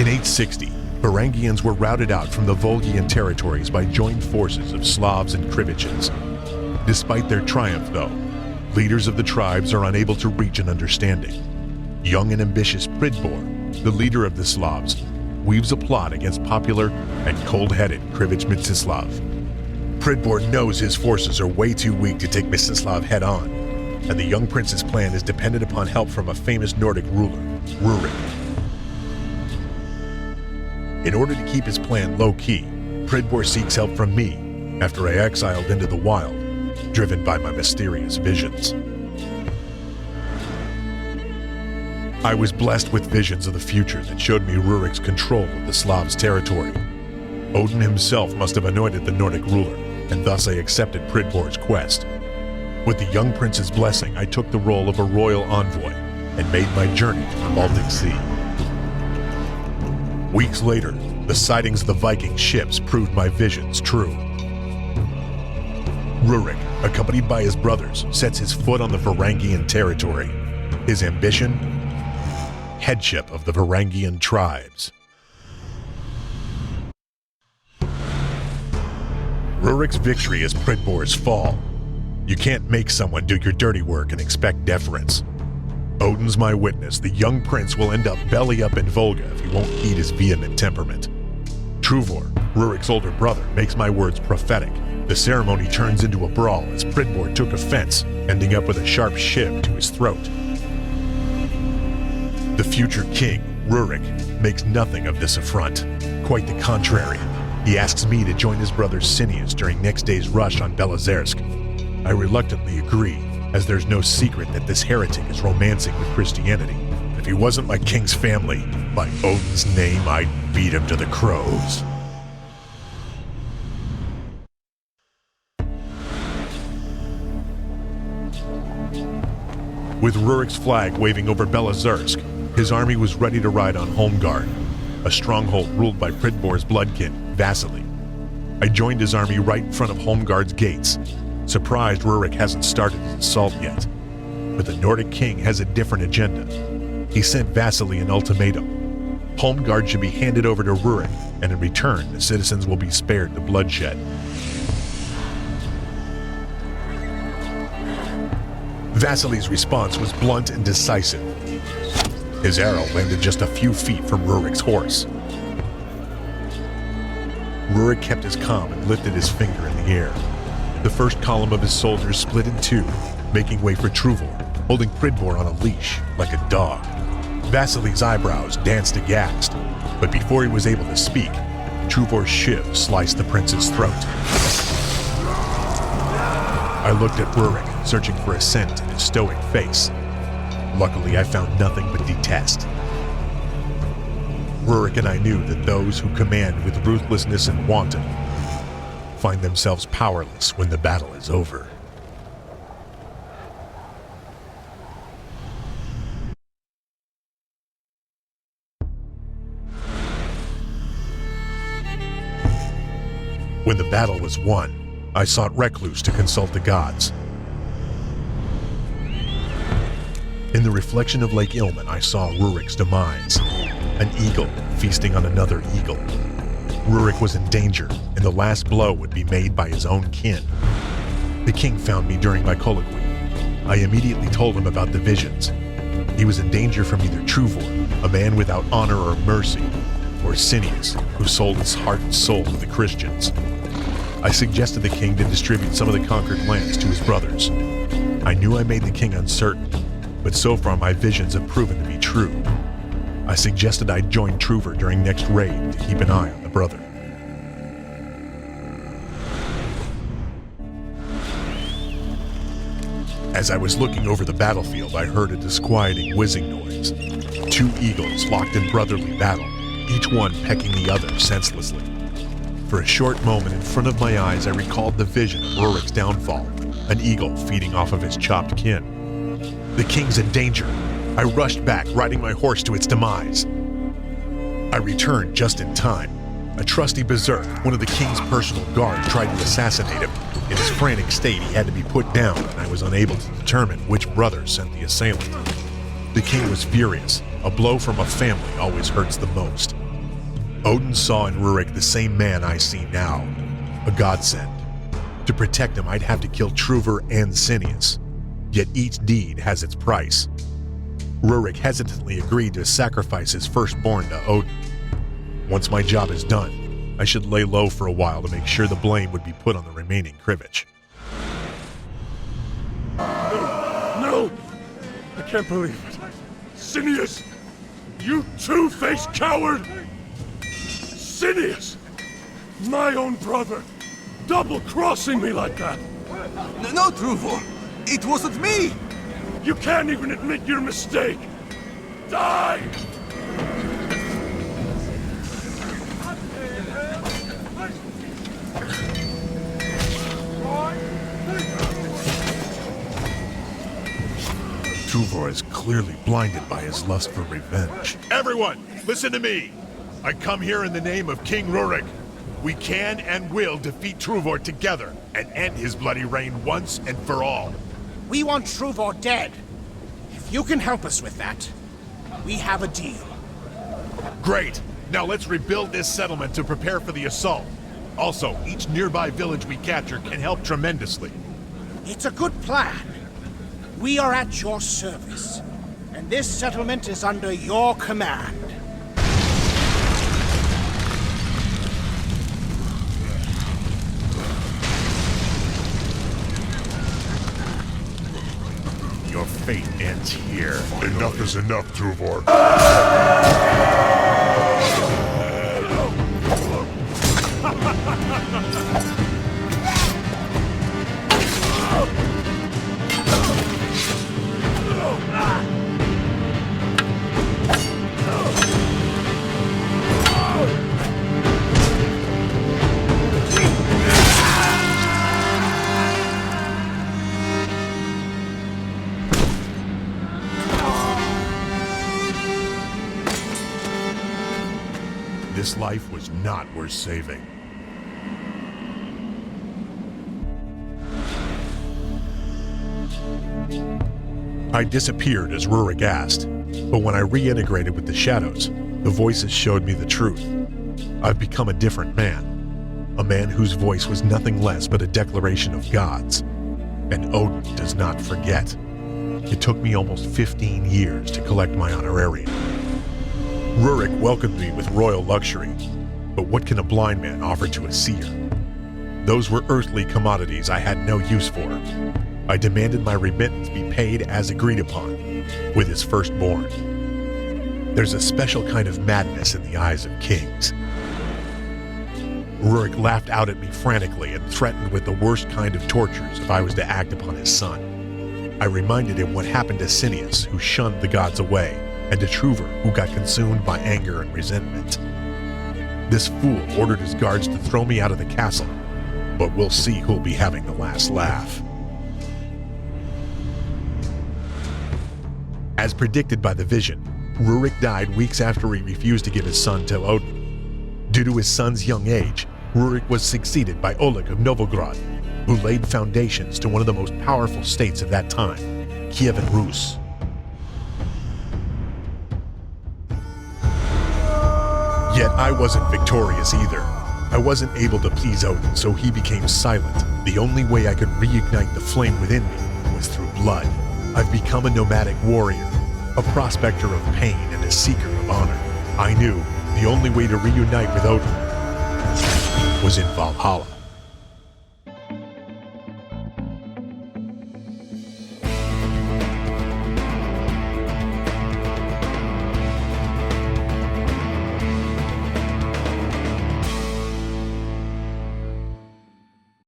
In 860, Varangians were routed out from the Volgian territories by joined forces of Slavs and Kriviches. Despite their triumph, though, leaders of the tribes are unable to reach an understanding. Young and ambitious Pridbor, the leader of the Slavs, weaves a plot against popular and cold-headed Krivich Mstislav. Pridbor knows his forces are way too weak to take Mstislav head-on, and the young prince's plan is dependent upon help from a famous Nordic ruler, Rurik. In order to keep his plan low-key, Pridbor seeks help from me after I exiled into the wild, driven by my mysterious visions. I was blessed with visions of the future that showed me Rurik's control of the Slavs' territory. Odin himself must have anointed the Nordic ruler, and thus I accepted Pridbor's quest. With the young prince's blessing, I took the role of a royal envoy and made my journey to the Baltic Sea. Weeks later, the sightings of the Viking ships proved my visions true. Rurik, accompanied by his brothers, sets his foot on the Varangian territory. His ambition? Headship of the Varangian tribes. Rurik's victory is Pridbor's fall. You can't make someone do your dirty work and expect deference. Odin's my witness. The young prince will end up belly up in Volga if he won't heed his vehement temperament. Truvor, Rurik's older brother, makes my words prophetic. The ceremony turns into a brawl as Pridbor took offense, ending up with a sharp shiv to his throat. The future king, Rurik, makes nothing of this affront. Quite the contrary. He asks me to join his brother Cineas during next day's rush on Belozersk. I reluctantly agree, as there's no secret that this heretic is romancing with Christianity. If he wasn't my king's family, by Odin's name, I'd beat him to the crows. With Rurik's flag waving over Belozersk, his army was ready to ride on Holmgard, a stronghold ruled by Pridbor's bloodkin, Vasily. I joined his army right in front of Holmgard's gates. Surprised Rurik hasn't started his assault yet. But the Nordic king has a different agenda. He sent Vasily an ultimatum. Holmgard should be handed over to Rurik, and in return, the citizens will be spared the bloodshed. Vasily's response was blunt and decisive. His arrow landed just a few feet from Rurik's horse. Rurik kept his calm and lifted his finger in the air. The first column of his soldiers split in two, making way for Truvor, holding Pridbor on a leash like a dog. Vasily's eyebrows danced aghast, but before he was able to speak, Truvor's shiv sliced the prince's throat. I looked at Rurik, searching for assent in his stoic face. Luckily, I found nothing but detest. Rurik and I knew that those who command with ruthlessness and wanton find themselves powerless when the battle is over. When the battle was won, I sought Recluse to consult the gods. In the reflection of Lake Ilmen, I saw Rurik's demise. An eagle feasting on another eagle. Rurik was in danger, and the last blow would be made by his own kin. The king found me during my colloquy. I immediately told him about the visions. He was in danger from either Truvor, a man without honor or mercy, or Cineas, who sold his heart and soul to the Christians. I suggested the king to distribute some of the conquered lands to his brothers. I knew I made the king uncertain, but so far my visions have proven to be true. I suggested I join Truvor during next raid to keep an eye on the brother. As I was looking over the battlefield, I heard a disquieting whizzing noise. Two eagles locked in brotherly battle, each one pecking the other senselessly. For a short moment in front of my eyes, I recalled the vision of Rurik's downfall, an eagle feeding off of his chopped kin. The king's in danger. I rushed back, riding my horse to its demise. I returned just in time. A trusty berserk, one of the king's personal guard, tried to assassinate him. In his frantic state, he had to be put down, and I was unable to determine which brother sent the assailant. The king was furious. A blow from a family always hurts the most. Odin saw in Rurik the same man I see now, a godsend. To protect him, I'd have to kill Truvor and Cineas, yet each deed has its price. Rurik hesitantly agreed to sacrifice his firstborn to Odin. Once my job is done, I should lay low for a while to make sure the blame would be put on the remaining Krivich. No! I can't believe it. Cineas! You two-faced coward! Cineas! My own brother! Double-crossing me like that! No, Truvor! It wasn't me! You can't even admit your mistake! Die! Truvor is clearly blinded by his lust for revenge. Everyone, listen to me! I come here in the name of King Rurik. We can and will defeat Truvor together and end his bloody reign once and for all. We want Truvor dead. If you can help us with that, we have a deal. Great! Now let's rebuild this settlement to prepare for the assault. Also, each nearby village we capture can help tremendously. It's a good plan. We are at your service, and this settlement is under your command. Your fate ends here. Enough is enough, Truvor. This life was not worth saving. I disappeared as Rurik asked, but when I reintegrated with the shadows, the voices showed me the truth. I've become a different man, a man whose voice was nothing less but a declaration of God's, and Odin does not forget. It took me almost 15 years to collect my honorarium. Rurik welcomed me with royal luxury, but what can a blind man offer to a seer? Those were earthly commodities I had no use for. I demanded my remittance be paid as agreed upon, with his firstborn. There's a special kind of madness in the eyes of kings. Rurik laughed out at me frantically and threatened with the worst kind of tortures if I was to act upon his son. I reminded him what happened to Cineas, who shunned the gods away, and to Truvor, who got consumed by anger and resentment. This fool ordered his guards to throw me out of the castle, but we'll see who'll be having the last laugh. As predicted by the vision, Rurik died weeks after he refused to give his son to Odin. Due to his son's young age, Rurik was succeeded by Oleg of Novgorod, who laid foundations to one of the most powerful states of that time, Kiev and Rus. Yet I wasn't victorious either. I wasn't able to please Odin, so he became silent. The only way I could reignite the flame within me was through blood. I've become a nomadic warrior, a prospector of pain and a seeker of honor. I knew the only way to reunite with Odin was in Valhalla.